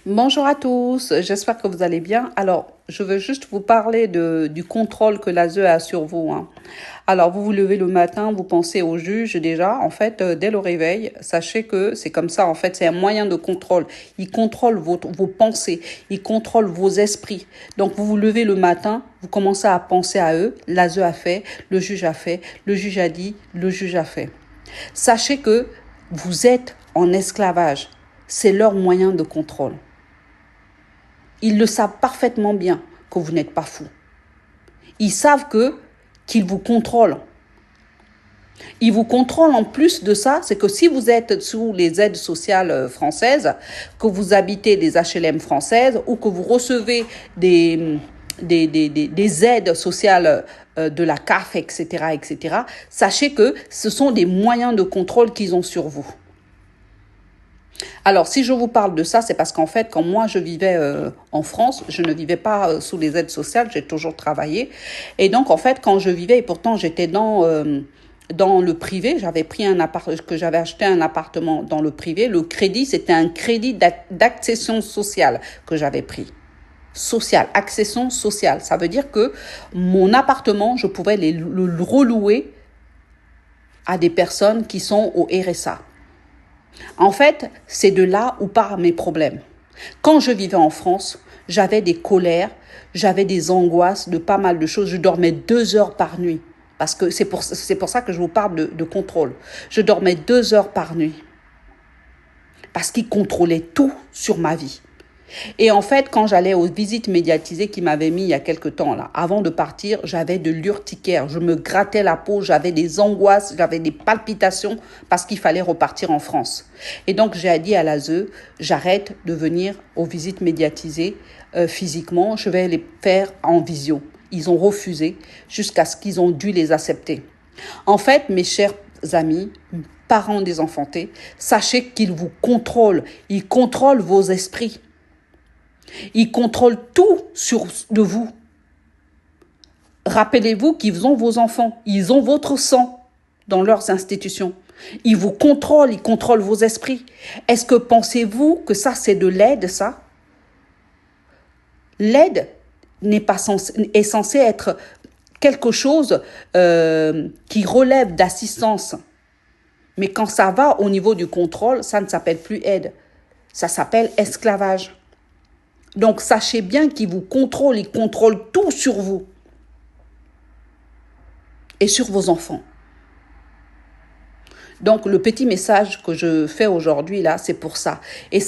Bonjour à tous, j'espère que vous allez bien. Alors, je veux juste vous parler du contrôle que l'ASE a sur vous, hein. Alors, vous vous levez le matin, vous pensez au juge déjà. En fait, dès le réveil, sachez que c'est comme ça. En fait, c'est un moyen de contrôle. Il contrôle vos pensées, il contrôle vos esprits. Donc, vous vous levez le matin, vous commencez à penser à eux. L'ASE a fait, le juge a fait, le juge a dit, le juge a fait. Sachez que vous êtes en esclavage. C'est leur moyen de contrôle. Ils le savent parfaitement bien que vous n'êtes pas fou. Ils savent qu'ils vous contrôlent. Ils vous contrôlent en plus de ça, c'est que si vous êtes sous les aides sociales françaises, que vous habitez des HLM françaises ou que vous recevez des aides sociales de la CAF, etc., etc., sachez que ce sont des moyens de contrôle qu'ils ont sur vous. Alors, si je vous parle de ça, c'est parce qu'en fait, quand moi je vivais en France, je ne vivais pas sous les aides sociales, j'ai toujours travaillé. Et donc, en fait, quand je vivais, et pourtant j'étais dans le privé, j'avais acheté un appartement dans le privé. Le crédit, c'était un crédit d'accession sociale que j'avais pris. Sociale, accession sociale. Ça veut dire que mon appartement, je pouvais le relouer à des personnes qui sont au RSA. En fait, c'est de là où partent mes problèmes. Quand je vivais en France, j'avais des colères, j'avais des angoisses de pas mal de choses. Je dormais 2 heures par nuit. Parce que c'est pour ça que je vous parle de contrôle. Je dormais 2 heures par nuit. Parce qu'ils contrôlaient tout sur ma vie. Et en fait, quand j'allais aux visites médiatisées qu'ils m'avaient mis il y a quelque temps, là, avant de partir, j'avais de l'urticaire. Je me grattais la peau, j'avais des angoisses, j'avais des palpitations parce qu'il fallait repartir en France. Et donc, j'ai dit à l'ASE, j'arrête de venir aux visites médiatisées physiquement, je vais les faire en visio. Ils ont refusé jusqu'à ce qu'ils ont dû les accepter. En fait, mes chers amis, parents désenfantés, sachez qu'ils vous contrôlent. Ils contrôlent vos esprits. Ils contrôlent tout de vous. Rappelez-vous qu'ils ont vos enfants. Ils ont votre sang dans leurs institutions. Ils vous contrôlent, ils contrôlent vos esprits. Est-ce que pensez-vous que ça, c'est de l'aide, ça? L'aide est censée être quelque chose qui relève d'assistance. Mais quand ça va au niveau du contrôle, ça ne s'appelle plus aide. Ça s'appelle esclavage. Donc, sachez bien qu'ils vous contrôlent, ils contrôlent tout sur vous et sur vos enfants. Donc, le petit message que je fais aujourd'hui, là, c'est pour ça. Et